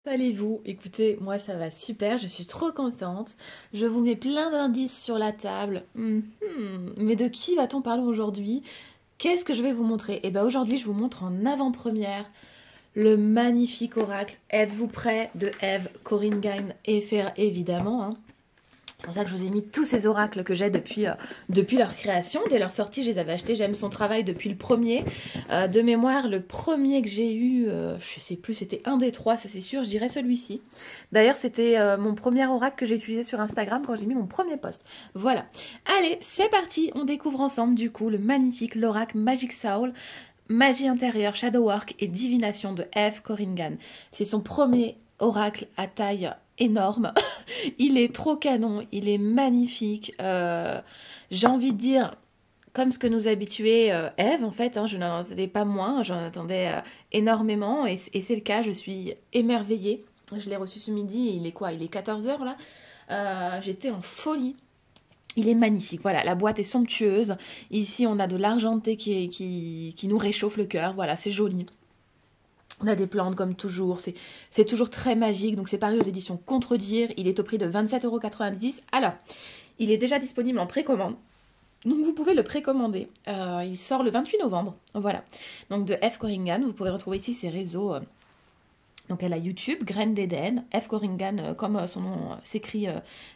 Allez-vous? Écoutez, moi ça va super, je suis trop contente. Je vous mets plein d'indices sur la table. Mais de qui va-t-on parler aujourd'hui? Qu'est-ce que je vais vous montrer? Eh bien aujourd'hui je vous montre en avant-première le magnifique oracle. Êtes-vous prêts de Eve Corrington et faire évidemment, hein. C'est pour ça que je vous ai mis tous ces oracles que j'ai depuis leur création. Dès leur sortie, je les avais achetés. J'aime son travail depuis le premier. De mémoire, le premier que j'ai eu, je sais plus, c'était un des trois, ça c'est sûr, je dirais celui-ci. D'ailleurs, c'était mon premier oracle que j'ai utilisé sur Instagram quand j'ai mis mon premier post. Voilà. Allez, c'est parti. On découvre ensemble du coup le magnifique, l'oracle Magic Soul. Magie intérieure, Shadow Work et Divination de Eve Corrington. C'est son premier oracle à taille énorme. Il est trop canon, il est magnifique. J'ai envie de dire, comme ce que nous habituait Eve, en fait, hein, je n'en attendais pas moins, j'en attendais énormément, et c'est le cas, je suis émerveillée. Je l'ai reçu ce midi, il est quoi? Il est 14 heures là. J'étais en folie. Il est magnifique, voilà, la boîte est somptueuse. Ici, on a de l'argenté qui nous réchauffe le cœur, voilà, c'est joli. On a des plantes comme toujours, c'est toujours très magique, donc c'est paru aux éditions Contredire, il est au prix de 27,90 €. Alors, il est déjà disponible en précommande, donc vous pouvez le précommander. Il sort le 28 novembre, voilà. Donc de Eve Corrington, vous pouvez retrouver ici ses réseaux. Donc elle a YouTube, Graine d'Eden, Eve Corrington, comme son nom s'écrit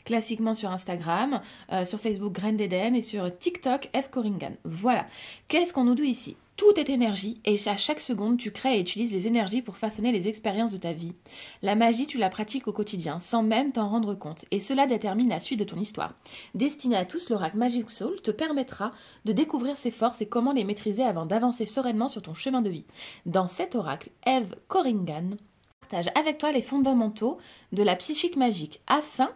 classiquement sur Instagram, sur Facebook Graine d'Eden et sur TikTok Eve Corrington. Voilà. Qu'est-ce qu'on nous dit ici? Tout est énergie et à chaque seconde, tu crées et utilises les énergies pour façonner les expériences de ta vie. La magie, tu la pratiques au quotidien sans même t'en rendre compte et cela détermine la suite de ton histoire. Destiné à tous, l'oracle Magic Soul te permettra de découvrir ses forces et comment les maîtriser avant d'avancer sereinement sur ton chemin de vie. Dans cet oracle, Eve Corrington partage avec toi les fondamentaux de la psychique magique afin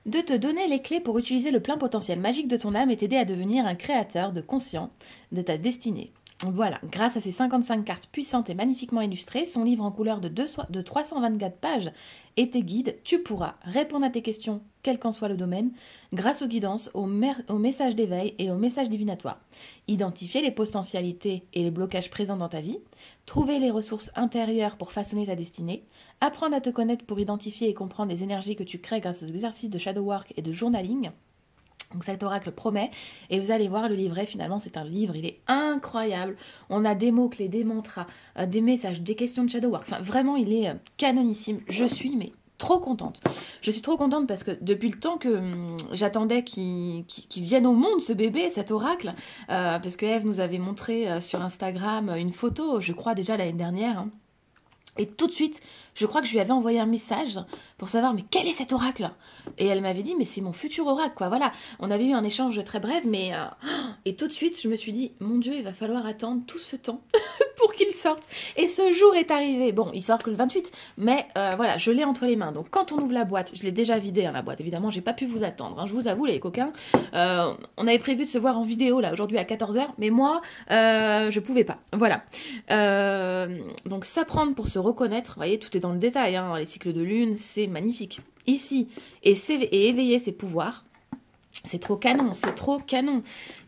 de te donner les clés pour utiliser le plein potentiel magique de ton âme et t'aider à devenir un créateur de conscient de ta destinée. Voilà, grâce à ces 55 cartes puissantes et magnifiquement illustrées, son livre en couleur de 324 pages et tes guides, tu pourras répondre à tes questions, quel qu'en soit le domaine, grâce aux guidances, aux messages d'éveil et aux messages divinatoires. Identifier les potentialités et les blocages présents dans ta vie, trouver les ressources intérieures pour façonner ta destinée, apprendre à te connaître pour identifier et comprendre les énergies que tu crées grâce aux exercices de shadow work et de journaling. Donc cet oracle promet, et vous allez voir le livret, finalement c'est un livre, il est incroyable. On a des mots-clés, des mantras, des messages, des questions de shadow work, enfin vraiment il est canonissime. Je suis mais trop contente. Je suis trop contente parce que depuis le temps que j'attendais qu'il vienne au monde ce bébé, cet oracle, parce que Eve nous avait montré sur Instagram une photo, je crois déjà l'année dernière, hein. Et tout de suite, je crois que je lui avais envoyé un message pour savoir, mais quel est cet oracle? Et elle m'avait dit, mais c'est mon futur oracle, quoi. Voilà, on avait eu un échange très bref, mais... Et tout de suite, je me suis dit, mon Dieu, il va falloir attendre tout ce temps pour qu'il sorte. Et ce jour est arrivé. Bon, il sort que le 28, mais voilà, je l'ai entre les mains. Donc quand on ouvre la boîte, je l'ai déjà vidée, hein, la boîte. Évidemment, j'ai pas pu vous attendre, hein, je vous avoue, les coquins. On avait prévu de se voir en vidéo, là, aujourd'hui à 14 h, mais moi, je pouvais pas. Voilà. Donc s'apprendre pour se reconnaître, vous voyez, tout est dans le détail, hein, les cycles de lune, c'est magnifique. Ici, et éveiller ses pouvoirs, c'est trop canon, c'est trop canon.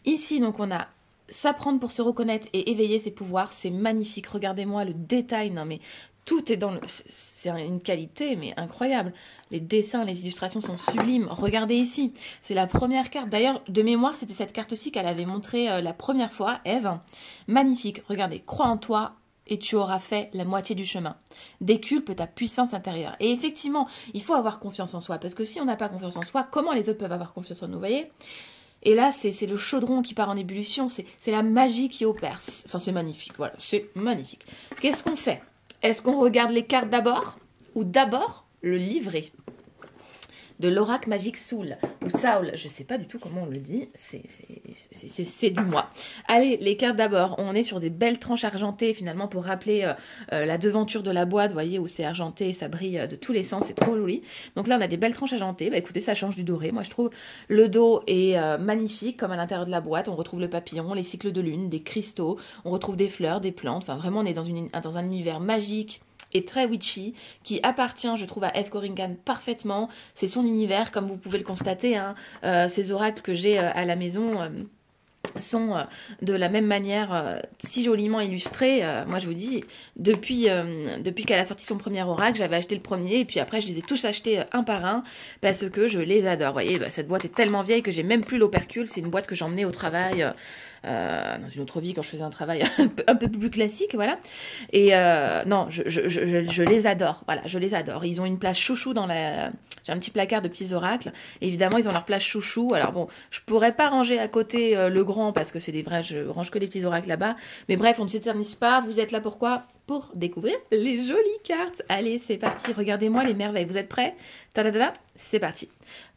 Ici, donc on a s'apprendre pour se reconnaître et éveiller ses pouvoirs, c'est magnifique. Regardez-moi le détail, non mais tout est dans le... C'est une qualité, mais incroyable. Les dessins, les illustrations sont sublimes. Regardez ici, c'est la première carte. D'ailleurs, de mémoire, c'était cette carte-ci qu'elle avait montrée la première fois, Eve. Magnifique, regardez, crois en toi et tu auras fait la moitié du chemin. Déculpe ta puissance intérieure. Et effectivement, il faut avoir confiance en soi, parce que si on n'a pas confiance en soi, comment les autres peuvent avoir confiance en nous, vous voyez? Et là, c'est le chaudron qui part en ébullition, c'est la magie qui opère. Enfin, c'est magnifique, voilà, c'est magnifique. Qu'est-ce qu'on fait? Est-ce qu'on regarde les cartes d'abord? Ou d'abord le livret de l'oracle Magic Soul, ou Saul, je sais pas du tout comment on le dit, c'est du moi. Allez, les cartes d'abord, on est sur des belles tranches argentées, finalement, pour rappeler la devanture de la boîte, vous voyez, où c'est argenté, ça brille de tous les sens, c'est trop joli. Donc là, on a des belles tranches argentées, bah écoutez, ça change du doré, moi je trouve le dos est magnifique, comme à l'intérieur de la boîte, on retrouve le papillon, les cycles de lune, des cristaux, on retrouve des fleurs, des plantes, enfin vraiment, on est dans un univers magique, et très witchy, qui appartient, je trouve, à Eve Corrington parfaitement. C'est son univers, comme vous pouvez le constater, hein, ces oracles que j'ai à la maison, sont de la même manière si joliment illustrés. Moi je vous dis, depuis qu'elle a sorti son premier oracle, j'avais acheté le premier et puis après je les ai tous achetés un par un parce que je les adore. Vous voyez, cette boîte est tellement vieille que j'ai même plus l'opercule. C'est une boîte que j'emmenais au travail dans une autre vie quand je faisais un travail un peu plus classique, voilà. Et non, je les adore, voilà, je les adore. Ils ont une place chouchou dans la... J'ai un petit placard de petits oracles. Évidemment, ils ont leur place chouchou. Alors bon, je pourrais pas ranger à côté le grand parce que c'est des vrais, je range que les petits oracles là-bas. Mais bref, on ne s'éternise pas. Vous êtes là pourquoi? Pour découvrir les jolies cartes. Allez, c'est parti. Regardez-moi les merveilles. Vous êtes prêts? Ta-da-da-da, c'est parti.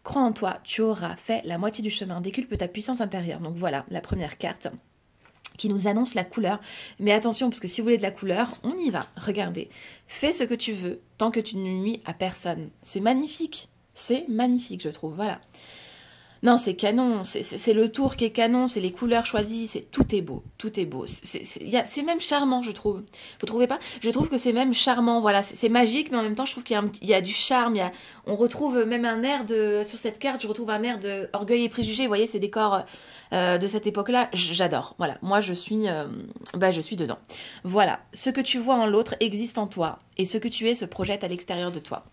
Crois en toi, tu auras fait la moitié du chemin. Décuple ta puissance intérieure. Donc voilà, la première carte qui nous annonce la couleur. Mais attention, parce que si vous voulez de la couleur, on y va. Regardez. Fais ce que tu veux, tant que tu ne nuis à personne. C'est magnifique. C'est magnifique, je trouve. Voilà. Non, c'est canon. C'est le tour qui est canon. C'est les couleurs choisies. Tout est beau. Tout est beau. C'est même charmant, je trouve. Vous trouvez pas? Je trouve que c'est même charmant. Voilà, c'est magique, mais en même temps, je trouve qu'il y a du charme. On retrouve même un air de... Sur cette carte, je retrouve un air de orgueil et préjugés. Vous voyez, ces décors de cette époque-là, j'adore. Voilà, moi, je suis dedans. Voilà, ce que tu vois en l'autre existe en toi. Et ce que tu es se projette à l'extérieur de toi.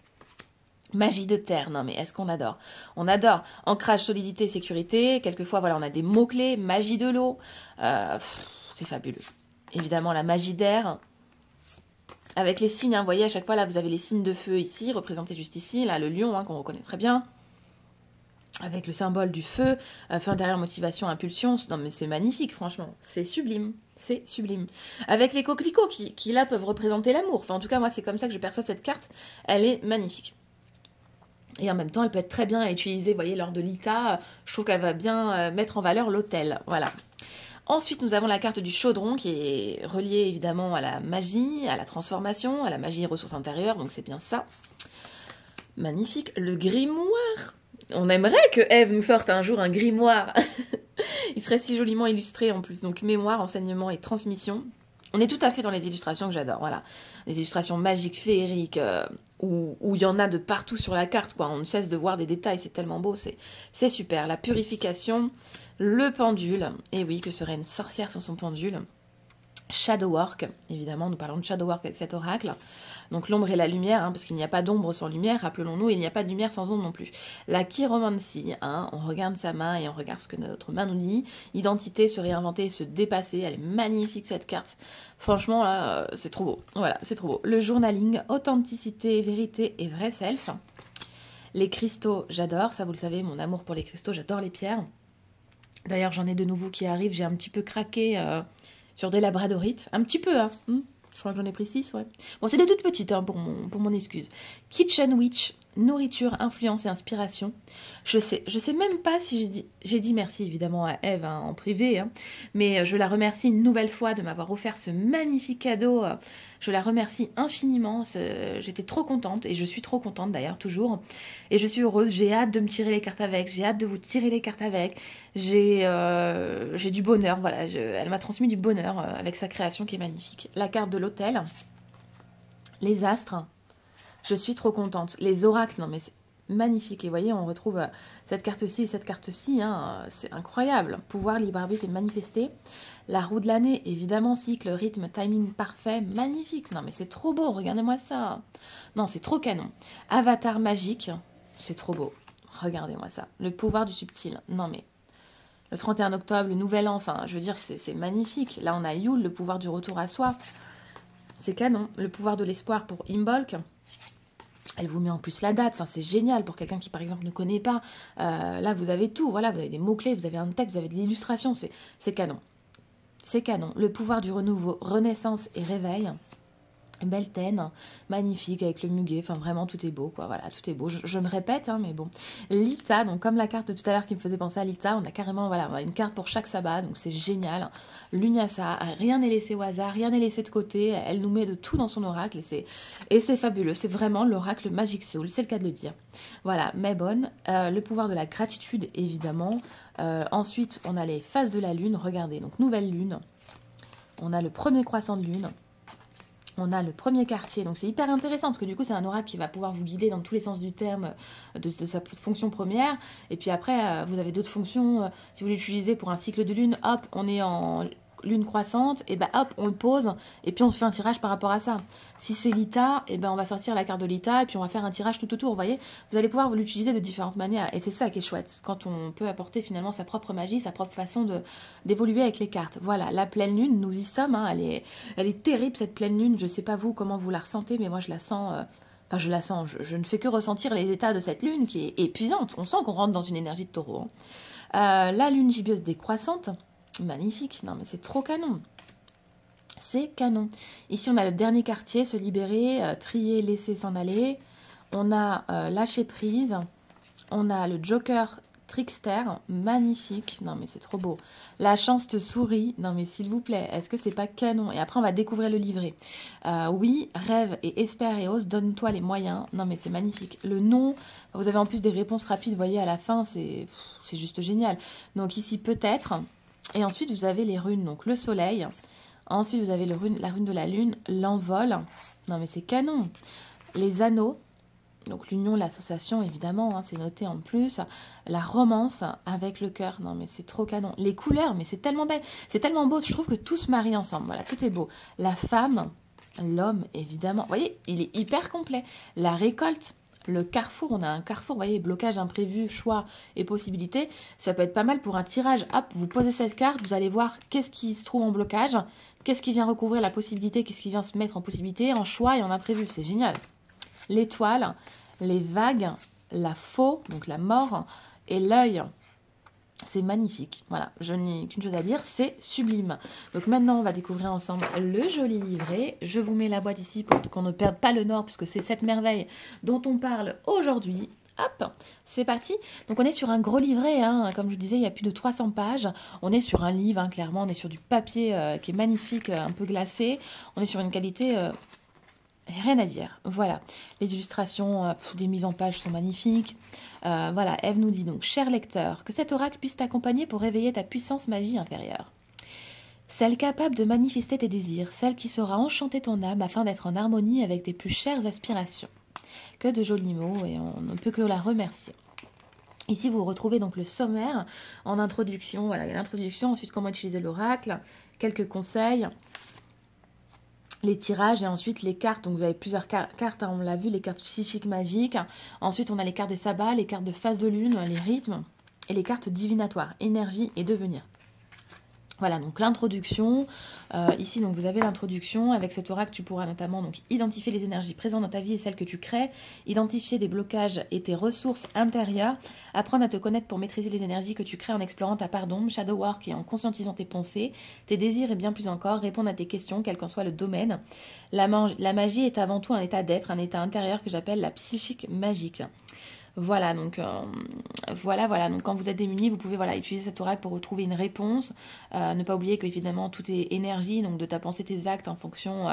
Magie de terre, non mais est-ce qu'on adore? On adore. Ancrage, solidité, sécurité. Quelquefois, voilà, on a des mots-clés. Magie de l'eau. C'est fabuleux. Évidemment, la magie d'air. Avec les signes, vous voyez, à chaque fois, là, vous avez les signes de feu ici, représentés juste ici. Là, le lion, qu'on reconnaît très bien. Avec le symbole du feu. Feu intérieur, motivation, impulsion. Non mais c'est magnifique, franchement. C'est sublime. C'est sublime. Avec les coquelicots qui, là, peuvent représenter l'amour. Enfin, en tout cas, moi, c'est comme ça que je perçois cette carte. Elle est magnifique. Et en même temps, elle peut être très bien utilisée, vous voyez, lors de l'ITA. Je trouve qu'elle va bien mettre en valeur l'autel. Voilà. Ensuite, nous avons la carte du chaudron qui est reliée évidemment à la magie, à la transformation, à la magie et ressources intérieures. Donc c'est bien ça. Magnifique. Le grimoire. On aimerait que Ève nous sorte un jour un grimoire. Il serait si joliment illustré en plus. Donc mémoire, enseignement et transmission. On est tout à fait dans les illustrations que j'adore, voilà. Les illustrations magiques, féeriques, où il y en a de partout sur la carte, quoi. On ne cesse de voir des détails, c'est tellement beau, c'est super. La purification, le pendule, et oui, que serait une sorcière sans son pendule. Shadowwork, évidemment, nous parlons de Shadowwork avec cet oracle. Donc l'ombre et la lumière, parce qu'il n'y a pas d'ombre sans lumière, rappelons-nous, il n'y a pas de lumière sans ombre non plus. La chiromancie, on regarde sa main et on regarde ce que notre main nous dit. Identité, se réinventer et se dépasser, elle est magnifique cette carte. Franchement, là, c'est trop beau. Voilà, c'est trop beau. Le journaling, authenticité, vérité et vrai self. Les cristaux, j'adore, ça vous le savez, mon amour pour les cristaux, j'adore les pierres. D'ailleurs, j'en ai de nouveaux qui arrivent, j'ai un petit peu craqué... sur des labradorites, un petit peu, je crois que j'en ai pris 6, ouais. Bon, c'est des toutes petites, pour mon excuse. Kitchen Witch, nourriture, influence et inspiration. Je sais même pas si j'ai dit merci évidemment à Ève en privé, mais je la remercie une nouvelle fois de m'avoir offert ce magnifique cadeau. Je la remercie infiniment, j'étais trop contente, et je suis trop contente d'ailleurs, toujours. Et je suis heureuse, j'ai hâte de me tirer les cartes avec, j'ai hâte de vous tirer les cartes avec. J'ai du bonheur, voilà, elle m'a transmis du bonheur avec sa création qui est magnifique. La carte de l'autel, les astres, je suis trop contente. Les oracles, non mais c'est magnifique. Et vous voyez, on retrouve cette carte-ci et cette carte-ci, c'est incroyable. Pouvoir, libre arbitre et manifester. La roue de l'année, évidemment, cycle, rythme, timing parfait, magnifique. Non mais c'est trop beau, regardez-moi ça. Non, c'est trop canon. Avatar magique, c'est trop beau. Regardez-moi ça. Le pouvoir du subtil, non mais... Le 31 octobre, le nouvel an, enfin, je veux dire, c'est magnifique. Là, on a Yule, le pouvoir du retour à soi. C'est canon. Le pouvoir de l'espoir pour Imbolc. Elle vous met en plus la date. Enfin, c'est génial pour quelqu'un qui, par exemple, ne connaît pas. Là, vous avez tout. Voilà, vous avez des mots-clés, vous avez un texte, vous avez de l'illustration. C'est canon. C'est canon. Le pouvoir du renouveau, renaissance et réveil. Beltaine, magnifique avec le muguet, enfin vraiment tout est beau, quoi, voilà, tout est beau, je me répète, mais bon. Lita, donc comme la carte de tout à l'heure qui me faisait penser à Lita, on a carrément, voilà, on a une carte pour chaque sabbat, donc c'est génial. Lugnasa, rien n'est laissé au hasard, rien n'est laissé de côté, elle nous met de tout dans son oracle, et c'est fabuleux, c'est vraiment l'oracle Magic Soul, c'est le cas de le dire. Voilà, Mabon, le pouvoir de la gratitude, évidemment. Ensuite, on a les phases de la lune, regardez, donc nouvelle lune, on a le premier croissant de lune, On a le premier quartier, donc c'est hyper intéressant parce que du coup c'est un oracle qui va pouvoir vous guider dans tous les sens du terme de sa fonction première. Et puis après, vous avez d'autres fonctions. Si vous l'utilisez pour un cycle de lune, hop, on est en lune croissante, et ben hop, on le pose et puis on se fait un tirage par rapport à ça. Si c'est l'Ita, et ben on va sortir la carte de l'Ita et puis on va faire un tirage tout autour. Vous voyez, vous allez pouvoir l'utiliser de différentes manières et c'est ça qui est chouette quand on peut apporter finalement sa propre magie, sa propre façon d'évoluer avec les cartes. Voilà, la pleine lune, nous y sommes. Hein, elle est terrible cette pleine lune. Je sais pas vous comment vous la ressentez, mais moi je la sens. Enfin, je la sens. Je ne fais que ressentir les états de cette lune qui est épuisante. On sent qu'on rentre dans une énergie de taureau. Hein. La lune gibbieuse décroissante. Magnifique, non mais c'est trop canon. C'est canon. Ici on a le dernier quartier, se libérer, trier, laisser s'en aller. On a lâcher prise. On a le Joker trickster, magnifique. Non mais c'est trop beau. La chance te sourit. Non mais s'il vous plaît, est-ce que c'est pas canon? Et après on va découvrir le livret. Oui, rêve et espère et ose, donne-toi les moyens. Non mais c'est magnifique. Le non, vous avez en plus des réponses rapides, vous voyez à la fin, c'est juste génial. Donc ici peut-être... Et ensuite, vous avez les runes, donc le soleil. Ensuite, vous avez la rune de la lune, l'envol. Non, mais c'est canon. Les anneaux, donc l'union, l'association, évidemment, hein, c'est noté en plus. La romance avec le cœur. Non, mais c'est trop canon. Les couleurs, mais c'est tellement belle. C'est tellement beau. Je trouve que tout se marie ensemble. Voilà, tout est beau. La femme, l'homme, évidemment. Vous voyez, il est hyper complet. La récolte. Le carrefour, on a un carrefour, vous voyez, blocage imprévu, choix et possibilités. Ça peut être pas mal pour un tirage. Hop, vous posez cette carte, vous allez voir qu'est-ce qui se trouve en blocage, qu'est-ce qui vient recouvrir la possibilité, qu'est-ce qui vient se mettre en possibilité, en choix et en imprévu. C'est génial. L'étoile, les vagues, la faux, donc la mort, et l'œil. C'est magnifique. Voilà, je n'ai qu'une chose à dire, c'est sublime. Donc maintenant, on va découvrir ensemble le joli livret. Je vous mets la boîte ici pour qu'on ne perde pas le nord, puisque c'est cette merveille dont on parle aujourd'hui. Hop, c'est parti. Donc on est sur un gros livret, hein. Comme je vous disais, il y a plus de 300 pages. On est sur un livre, hein, clairement, on est sur du papier qui est magnifique, un peu glacé. On est sur une qualité... rien à dire. Voilà. Les illustrations des mises en page sont magnifiques. Voilà, Ève nous dit donc, cher lecteur, que cet oracle puisse t'accompagner pour réveiller ta puissance magie intérieure. Celle capable de manifester tes désirs, celle qui saura enchanter ton âme afin d'être en harmonie avec tes plus chères aspirations. Que de jolis mots et on ne peut que la remercier. Ici, vous retrouvez donc le sommaire en introduction. Voilà, l'introduction, ensuite comment utiliser l'oracle, quelques conseils, les tirages et ensuite les cartes. Donc vous avez plusieurs cartes, hein, on l'a vu, les cartes psychiques magiques. Ensuite, on a les cartes des sabbats, les cartes de phase de lune, les rythmes et les cartes divinatoires, énergie et devenir. Voilà, donc l'introduction. Ici, donc vous avez l'introduction. Avec cet oracle, tu pourras notamment donc, identifier les énergies présentes dans ta vie et celles que tu crées, identifier des blocages et tes ressources intérieures, apprendre à te connaître pour maîtriser les énergies que tu crées en explorant ta part d'ombre, shadow work et en conscientisant tes pensées, tes désirs et bien plus encore, répondre à tes questions, quel qu'en soit le domaine. La magie est avant tout un état d'être, un état intérieur que j'appelle la psychique magique. Voilà, donc voilà. Donc quand vous êtes démunis, vous pouvez utiliser cet oracle pour retrouver une réponse. Ne pas oublier qu'évidemment tout est énergie, donc de ta pensée, tes actes en fonction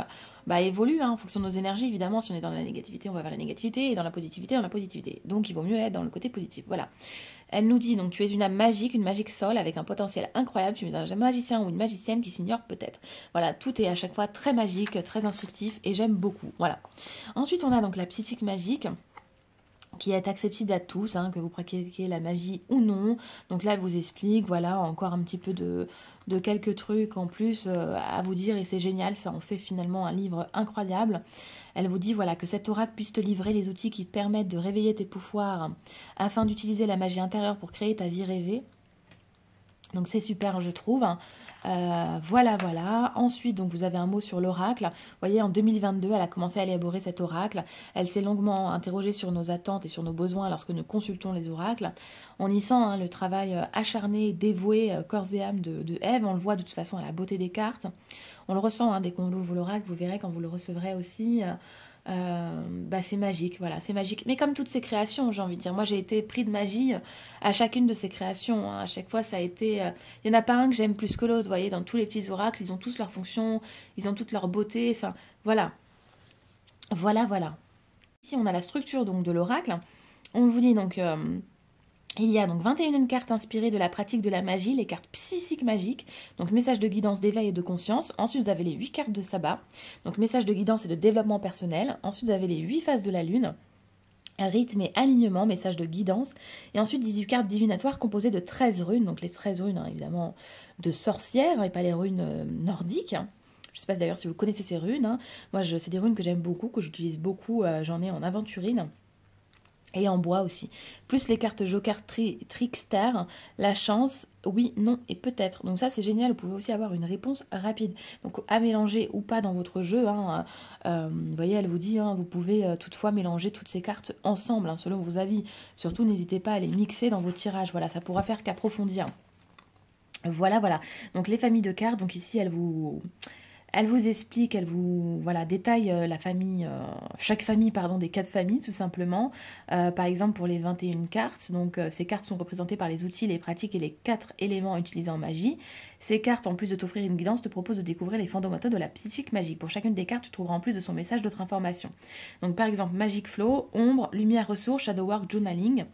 évolue, hein, en fonction de nos énergies. Évidemment, si on est dans la négativité, on va vers la négativité, et dans la positivité, dans la positivité. Donc il vaut mieux être dans le côté positif. Voilà. Elle nous dit donc tu es une âme magique, une magique soul avec un potentiel incroyable. Tu es un magicien ou une magicienne qui s'ignore peut-être. Voilà, tout est à chaque fois très magique, très instructif et j'aime beaucoup. Voilà. Ensuite, on a donc la psychique magique, qui est accessible à tous, hein, que vous pratiquiez la magie ou non. Donc là, elle vous explique, voilà, encore un petit peu de quelques trucs en plus à vous dire, et c'est génial, ça en fait finalement un livre incroyable. Elle vous dit, voilà, que cet oracle puisse te livrer les outils qui te permettent de réveiller tes pouvoirs afin d'utiliser la magie intérieure pour créer ta vie rêvée. Donc c'est super, je trouve. Voilà. Ensuite, donc vous avez un mot sur l'oracle. Vous voyez, en 2022, elle a commencé à élaborer cet oracle. Elle s'est longuement interrogée sur nos attentes et sur nos besoins lorsque nous consultons les oracles. On y sent le travail acharné, dévoué, corps et âme de Ève. On le voit de toute façon à la beauté des cartes. On le ressent dès qu'on ouvre l'oracle. Vous verrez quand vous le recevrez aussi. C'est magique, voilà, c'est magique. Mais comme toutes ces créations, j'ai envie de dire, moi j'ai été pris de magie à chacune de ces créations. Hein. À chaque fois, ça a été... Il n'y en a pas un que j'aime plus que l'autre, vous voyez, dans tous les petits oracles, ils ont tous leur fonction, ils ont toute leur beauté, enfin, voilà. Voilà. Ici, on a la structure donc de l'oracle. On vous dit donc... Il y a donc 21 cartes inspirées de la pratique de la magie, les cartes psychiques magiques, donc message de guidance, d'éveil et de conscience. Ensuite, vous avez les 8 cartes de sabbat, donc message de guidance et de développement personnel. Ensuite, vous avez les 8 phases de la lune, rythme et alignement, message de guidance. Et ensuite, 18 cartes divinatoires composées de 13 runes, donc les 13 runes, hein, évidemment, de sorcières et pas les runes nordiques. Je ne sais pas d'ailleurs si vous connaissez ces runes. Hein. Moi, c'est des runes que j'aime beaucoup, que j'utilise beaucoup. J'en ai en aventurine. Et en bois aussi. Plus les cartes Joker Trickster, la chance, oui, non et peut-être. Donc ça c'est génial, vous pouvez aussi avoir une réponse rapide. Donc à mélanger ou pas dans votre jeu. Hein, vous voyez, elle vous dit, hein, vous pouvez toutefois mélanger toutes ces cartes ensemble, hein, selon vos avis. Surtout n'hésitez pas à les mixer dans vos tirages. Voilà, ça pourra faire qu'approfondir. Voilà, voilà. Donc les familles de cartes, donc ici elle vous explique, elle vous détaille la famille, chaque famille pardon, des 4 familles tout simplement. Par exemple pour les 21 cartes, donc ces cartes sont représentées par les outils, les pratiques et les 4 éléments utilisés en magie. Ces cartes, en plus de t'offrir une guidance, te proposent de découvrir les fondamentaux de la psychique magique. Pour chacune des cartes, tu trouveras en plus de son message d'autres informations. Donc par exemple Magic Flow, Ombre, Lumière Ressource, Shadow Work, Journaling.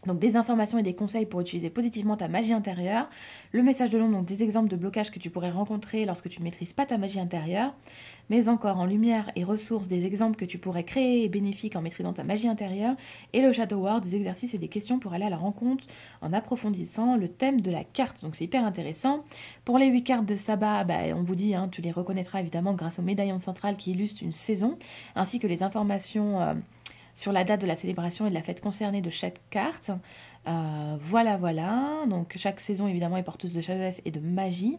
Donc des informations et des conseils pour utiliser positivement ta magie intérieure. Le message de l'ombre, donc des exemples de blocages que tu pourrais rencontrer lorsque tu ne maîtrises pas ta magie intérieure. Mais encore en lumière et ressources, des exemples que tu pourrais créer et bénéfiques en maîtrisant ta magie intérieure. Et le Shadow Work, des exercices et des questions pour aller à la rencontre en approfondissant le thème de la carte. Donc c'est hyper intéressant. Pour les 8 cartes de sabbat, on vous dit, hein, tu les reconnaîtras évidemment grâce au médaillon central qui illustre une saison, ainsi que les informations sur la date de la célébration et de la fête concernée de chaque carte. Voilà. Donc chaque saison évidemment est porteuse de sagesse et de magie.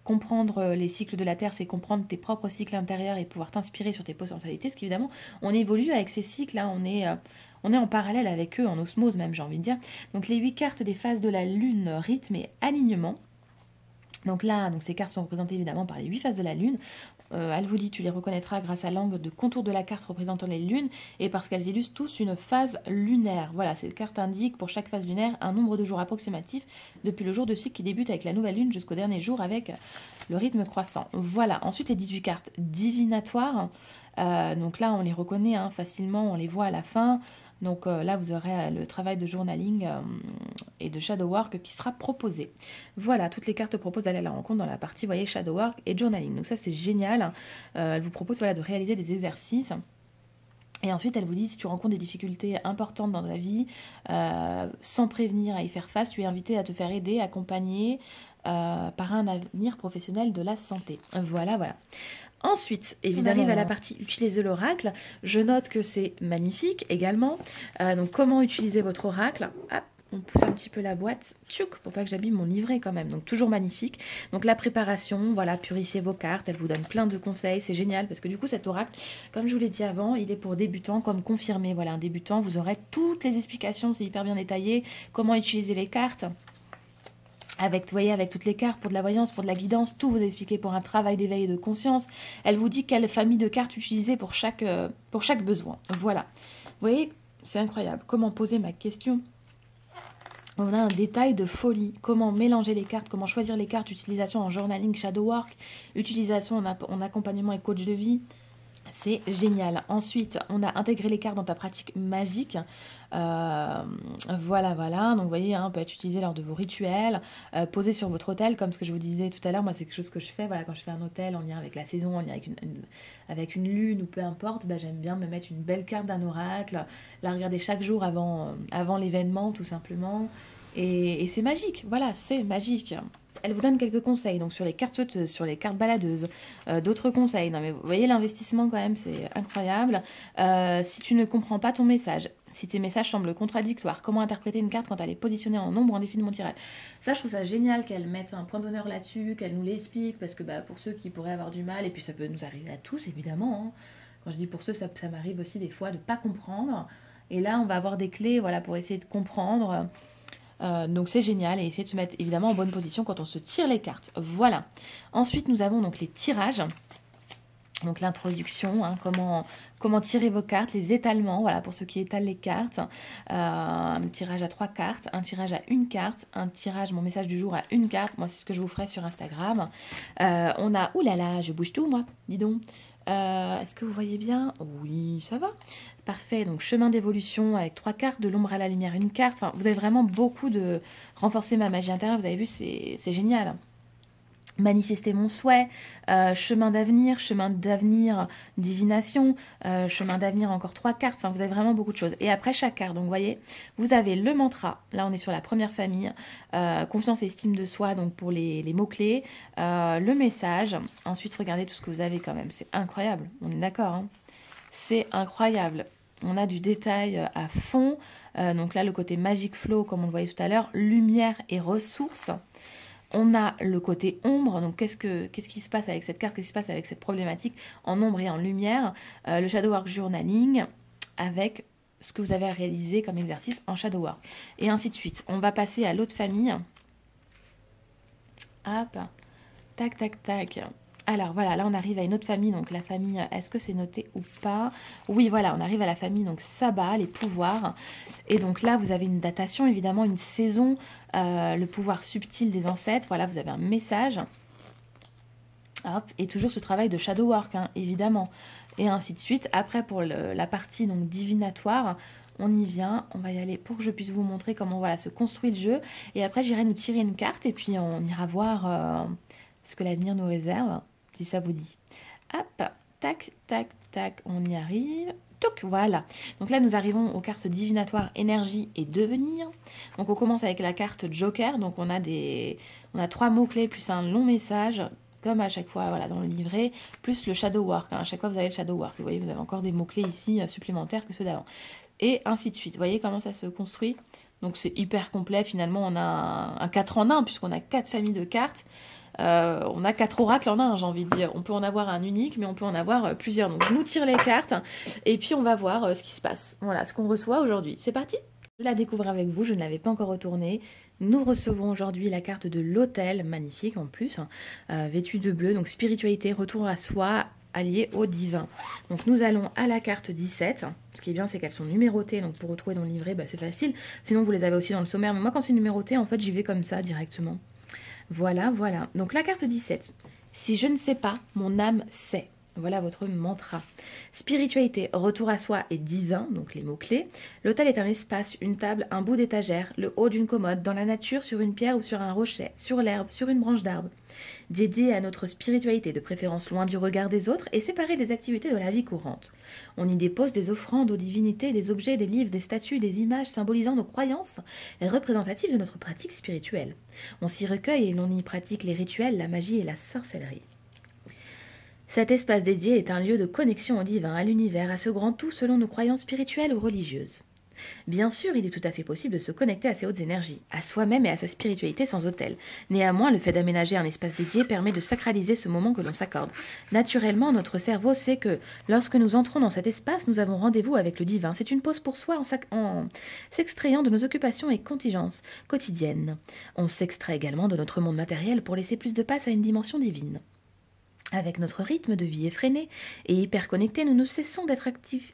Comprendre les cycles de la Terre, c'est comprendre tes propres cycles intérieurs et pouvoir t'inspirer sur tes potentialités. Parce qu'évidemment, on évolue avec ces cycles, là, on est en parallèle avec eux, en osmose même, j'ai envie de dire. Donc les 8 cartes des phases de la Lune, rythme et alignement. Donc là, ces cartes sont représentées évidemment par les 8 phases de la Lune. Elle vous dit, tu les reconnaîtras grâce à l'angle de contour de la carte représentant les lunes et parce qu'elles illustrent tous une phase lunaire. Voilà, cette carte indique pour chaque phase lunaire un nombre de jours approximatif depuis le jour de cycle qui débute avec la nouvelle lune jusqu'au dernier jour avec le rythme croissant. Voilà, ensuite les 18 cartes divinatoires. Donc là, on les reconnaît facilement, on les voit à la fin. Donc là, vous aurez le travail de journaling et de shadow work qui sera proposé. Voilà, toutes les cartes proposent d'aller à la rencontre dans la partie, vous voyez, shadow work et journaling. Donc ça, c'est génial. Elle vous propose de réaliser des exercices. Et ensuite, elle vous dit, si tu rencontres des difficultés importantes dans ta vie, sans prévenir à y faire face, tu es invité à te faire aider, accompagner par un avenir professionnel de la santé. Voilà. Ensuite, évidemment, on arrive à la partie utiliser l'oracle. Je note que c'est magnifique également. Donc, comment utiliser votre oracle? Hop, on pousse un petit peu la boîte, tchouk, pour pas que j'abîme mon livret quand même. Donc, toujours magnifique. Donc, la préparation, purifier vos cartes. Elle vous donne plein de conseils. C'est génial parce que du coup, cet oracle, comme je vous l'ai dit avant, il est pour débutants comme confirmé. Voilà, un débutant, vous aurez toutes les explications. C'est hyper bien détaillé. Comment utiliser les cartes. Avec toutes les cartes, pour de la voyance, pour de la guidance, tout vous est expliqué pour un travail d'éveil et de conscience. Elle vous dit quelle famille de cartes utiliser pour chaque besoin. Voilà. Vous voyez, c'est incroyable. Comment poser ma question? On a un détail de folie. Comment mélanger les cartes, comment choisir les cartes, utilisation en journaling, shadow work, utilisation en accompagnement et coach de vie. C'est génial. Ensuite, on a intégré les cartes dans ta pratique magique. Voilà. Donc, vous voyez, peut être utilisé lors de vos rituels, posé sur votre hôtel, comme ce que je vous disais tout à l'heure. Moi, c'est quelque chose que je fais. Voilà, quand je fais un hôtel en lien avec la saison, en lien avec une lune ou peu importe, j'aime bien me mettre une belle carte d'un oracle, la regarder chaque jour avant l'événement, tout simplement. Et c'est magique. Voilà, c'est magique. Elle vous donne quelques conseils, donc sur les cartes sauteuses, sur les cartes baladeuses, d'autres conseils. Non mais vous voyez l'investissement quand même, c'est incroyable. Si tu ne comprends pas ton message, si tes messages semblent contradictoires, comment interpréter une carte quand elle est positionnée en ombre ou en défi de mon tirage. Ça, je trouve ça génial qu'elle mette un point d'honneur là-dessus, qu'elle nous l'explique, parce que pour ceux qui pourraient avoir du mal, et puis ça peut nous arriver à tous évidemment. Quand je dis pour ceux, ça m'arrive aussi des fois de ne pas comprendre. Et là, on va avoir des clés pour essayer de comprendre. Donc c'est génial et essayer de se mettre évidemment en bonne position quand on se tire les cartes. Voilà. Ensuite nous avons donc les tirages. Donc l'introduction, comment tirer vos cartes, les étalements, voilà pour ceux qui étalent les cartes. Un tirage à 3 cartes, un tirage à 1 carte, un tirage, mon message du jour à 1 carte. Moi c'est ce que je vous ferai sur Instagram. On a, oulala, je bouge tout moi, dis donc. Est-ce que vous voyez bien? Oui, ça va. Parfait. Donc, chemin d'évolution avec 3 cartes, de l'ombre à la lumière, une carte. Enfin, vous avez vraiment beaucoup de renforcer ma magie intérieure. Vous avez vu, c'est génial. Manifester mon souhait, chemin d'avenir, divination, chemin d'avenir, encore 3 cartes. Enfin, vous avez vraiment beaucoup de choses. Et après chaque carte, donc vous voyez, vous avez le mantra. Là, on est sur la première famille. Confiance et estime de soi, donc pour les mots-clés. Le message. Ensuite, regardez tout ce que vous avez quand même. C'est incroyable. On est d'accord, hein? C'est incroyable. On a du détail à fond. Donc là, le côté Magic Flow, comme on le voyait tout à l'heure. Lumière et ressources. On a le côté ombre, donc qu'est-ce qui se passe avec cette carte, qu'est-ce qui se passe avec cette problématique en ombre et en lumière, le Shadow Work Journaling avec ce que vous avez à réaliser comme exercice en Shadow Work, et ainsi de suite. On va passer à l'autre famille. Hop, tac, tac, tac. Alors voilà, là on arrive à une autre famille, donc la famille, est-ce que c'est noté ou pas? Oui, voilà, on arrive à la famille, donc Sabbat, les pouvoirs. Et donc là, vous avez une datation, évidemment, une saison, le pouvoir subtil des ancêtres. Voilà, vous avez un message. Hop, et toujours ce travail de shadow work, hein, évidemment. Et ainsi de suite. Après, pour la partie donc divinatoire, on y vient. On va y aller pour que je puisse vous montrer comment voilà, se construit le jeu. Et après, j'irai nous tirer une carte et puis on ira voir ce que l'avenir nous réserve, si ça vous dit. Hop, tac, tac, tac, on y arrive. Touc, voilà. Donc là, nous arrivons aux cartes divinatoires, énergie et devenir. Donc on commence avec la carte Joker. Donc on a 3 mots-clés plus un long message, comme à chaque fois voilà, dans le livret, plus le Shadow Work. Hein. À chaque fois, vous avez le Shadow Work. Vous voyez, vous avez encore des mots-clés ici supplémentaires que ceux d'avant. Et ainsi de suite. Vous voyez comment ça se construit? Donc c'est hyper complet. Finalement, on a un 4 en 1, puisqu'on a 4 familles de cartes. On a 4 oracles en un, j'ai envie de dire. On peut en avoir un unique, mais on peut en avoir plusieurs. Donc je nous tire les cartes et puis on va voir ce qui se passe. Voilà, ce qu'on reçoit aujourd'hui. C'est parti? Je la découvre avec vous, je ne l'avais pas encore retournée. Nous recevons aujourd'hui la carte de l'autel, magnifique en plus, vêtue de bleu. Donc spiritualité, retour à soi, allié au divin. Donc nous allons à la carte 17. Ce qui est bien, c'est qu'elles sont numérotées. Donc pour retrouver dans le livret, c'est facile. Sinon, vous les avez aussi dans le sommaire. Mais moi, quand c'est numéroté, en fait, j'y vais comme ça directement. Voilà, voilà. Donc la carte 17. Si je ne sais pas, mon âme sait. Voilà votre mantra. Spiritualité, retour à soi et divin, donc les mots-clés. L'autel est un espace, une table, un bout d'étagère, le haut d'une commode, dans la nature, sur une pierre ou sur un rocher, sur l'herbe, sur une branche d'arbre. Dédié à notre spiritualité, de préférence loin du regard des autres et séparé des activités de la vie courante. On y dépose des offrandes aux divinités, des objets, des livres, des statues, des images symbolisant nos croyances et représentatives de notre pratique spirituelle. On s'y recueille et l'on y pratique les rituels, la magie et la sorcellerie. Cet espace dédié est un lieu de connexion au divin, à l'univers, à ce grand tout selon nos croyances spirituelles ou religieuses. Bien sûr, il est tout à fait possible de se connecter à ces hautes énergies, à soi-même et à sa spiritualité sans autel. Néanmoins, le fait d'aménager un espace dédié permet de sacraliser ce moment que l'on s'accorde. Naturellement, notre cerveau sait que lorsque nous entrons dans cet espace, nous avons rendez-vous avec le divin. C'est une pause pour soi en s'extrayant de nos occupations et contingences quotidiennes. On s'extrait également de notre monde matériel pour laisser plus de place à une dimension divine. Avec notre rythme de vie effréné et hyper connecté, nous ne cessons d'être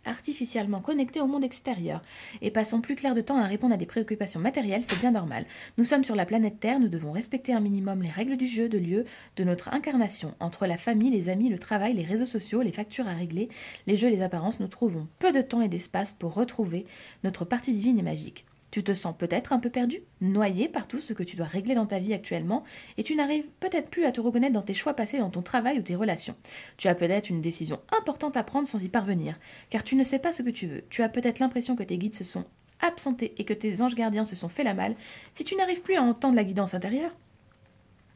artificiellement connectés au monde extérieur et passons plus clair de temps à répondre à des préoccupations matérielles, c'est bien normal. Nous sommes sur la planète Terre, nous devons respecter un minimum les règles du jeu, de lieu, de notre incarnation. Entre la famille, les amis, le travail, les réseaux sociaux, les factures à régler, les jeux, les apparences, nous trouvons peu de temps et d'espace pour retrouver notre partie divine et magique. Tu te sens peut-être un peu perdu, noyé par tout ce que tu dois régler dans ta vie actuellement, et tu n'arrives peut-être plus à te reconnaître dans tes choix passés, dans ton travail ou tes relations. Tu as peut-être une décision importante à prendre sans y parvenir, car tu ne sais pas ce que tu veux. Tu as peut-être l'impression que tes guides se sont absentés et que tes anges gardiens se sont fait la malle. Si tu n'arrives plus à entendre la guidance intérieure,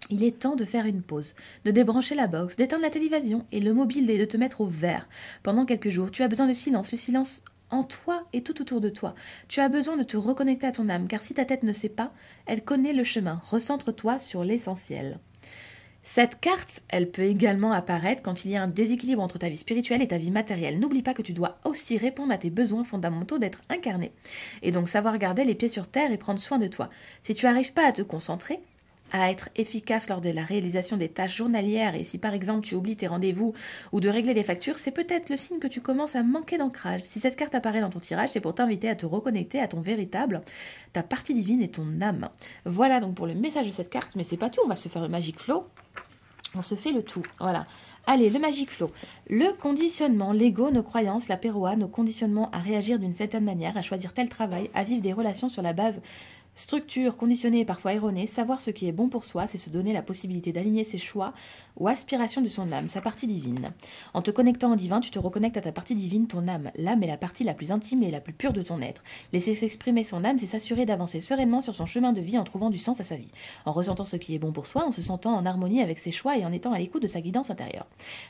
il est temps de faire une pause, de débrancher la box, d'éteindre la télévision et le mobile et de te mettre au vert. Pendant quelques jours, tu as besoin de silence, le silence en toi et tout autour de toi. Tu as besoin de te reconnecter à ton âme, car si ta tête ne sait pas, elle connaît le chemin. Recentre-toi sur l'essentiel. Cette carte, elle peut également apparaître quand il y a un déséquilibre entre ta vie spirituelle et ta vie matérielle. N'oublie pas que tu dois aussi répondre à tes besoins fondamentaux d'être incarné. Et donc savoir garder les pieds sur terre et prendre soin de toi. Si tu n'arrives pas à te concentrer, à être efficace lors de la réalisation des tâches journalières et si par exemple tu oublies tes rendez-vous ou de régler des factures, c'est peut-être le signe que tu commences à manquer d'ancrage. Si cette carte apparaît dans ton tirage, c'est pour t'inviter à te reconnecter à ton véritable, ta partie divine et ton âme. Voilà donc pour le message de cette carte, mais c'est pas tout, on va se faire le Magic Flow. On se fait le tout, voilà. Allez, le Magic Flow. Le conditionnement, l'ego, nos croyances, la péroa, nos conditionnements à réagir d'une certaine manière, à choisir tel travail, à vivre des relations sur la base structure conditionnée et parfois erronée, savoir ce qui est bon pour soi, c'est se donner la possibilité d'aligner ses choix aux aspirations de son âme, sa partie divine. En te connectant au divin, tu te reconnectes à ta partie divine, ton âme. L'âme est la partie la plus intime et la plus pure de ton être. Laisser s'exprimer son âme, c'est s'assurer d'avancer sereinement sur son chemin de vie en trouvant du sens à sa vie, en ressentant ce qui est bon pour soi, en se sentant en harmonie avec ses choix et en étant à l'écoute de sa guidance intérieure.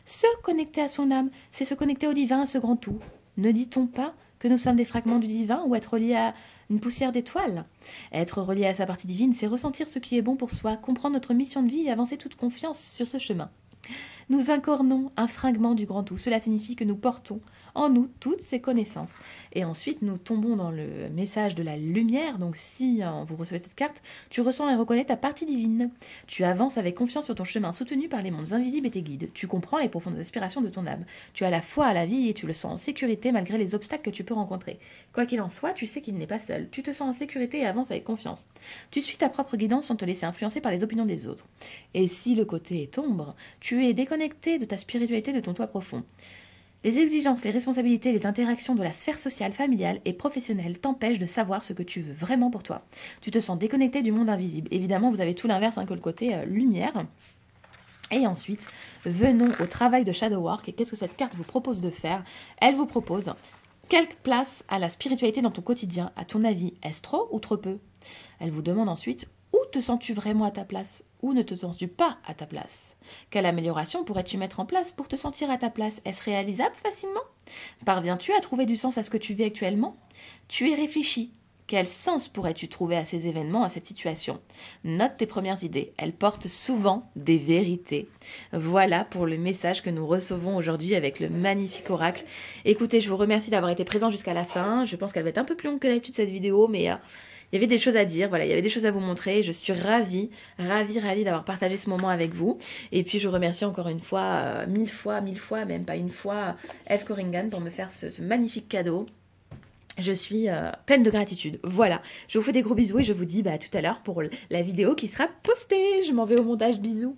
Se connecter à son âme, c'est se connecter au divin, à ce grand tout. Ne dit-on pas que nous sommes des fragments du divin ou être reliés à une poussière d'étoiles? Être relié à sa partie divine, c'est ressentir ce qui est bon pour soi, comprendre notre mission de vie et avancer toute confiance sur ce chemin. Nous incarnons un fragment du grand tout. Cela signifie que nous portons en nous toutes ces connaissances. Et ensuite, nous tombons dans le message de la lumière. Donc, si vous recevez cette carte, tu ressens et reconnais ta partie divine. Tu avances avec confiance sur ton chemin, soutenu par les mondes invisibles et tes guides. Tu comprends les profondes aspirations de ton âme. Tu as la foi à la vie et tu le sens en sécurité malgré les obstacles que tu peux rencontrer. Quoi qu'il en soit, tu sais qu'il n'est pas seul. Tu te sens en sécurité et avances avec confiance. Tu suis ta propre guidance sans te laisser influencer par les opinions des autres. Et si le côté est ombre, tu es déconnecté de ta spiritualité, de ton toi profond. Les exigences, les responsabilités, les interactions de la sphère sociale, familiale et professionnelle t'empêchent de savoir ce que tu veux vraiment pour toi. Tu te sens déconnecté du monde invisible. Évidemment, vous avez tout l'inverse que le côté lumière. Et ensuite, venons au travail de Shadow Work. Et qu'est-ce que cette carte vous propose de faire? Elle vous propose quelle place à la spiritualité dans ton quotidien? À ton avis, est-ce trop ou trop peu? Elle vous demande ensuite où te sens-tu vraiment à ta place? Où ne te sens-tu pas à ta place? Quelle amélioration pourrais-tu mettre en place pour te sentir à ta place? Est-ce réalisable facilement? Parviens-tu à trouver du sens à ce que tu vis actuellement? Tu es réfléchi. Quel sens pourrais-tu trouver à ces événements, à cette situation? Note tes premières idées. Elles portent souvent des vérités. Voilà pour le message que nous recevons aujourd'hui avec le magnifique oracle. Écoutez, je vous remercie d'avoir été présent jusqu'à la fin. Je pense qu'elle va être un peu plus longue que d'habitude cette vidéo, mais il y avait des choses à dire, voilà, il y avait des choses à vous montrer. Je suis ravie d'avoir partagé ce moment avec vous. Et puis je remercie encore une fois, mille fois, même pas une fois, Eve Corringan pour me faire ce magnifique cadeau. Je suis pleine de gratitude. Voilà, je vous fais des gros bisous et je vous dis à tout à l'heure pour la vidéo qui sera postée. Je m'en vais au montage, bisous.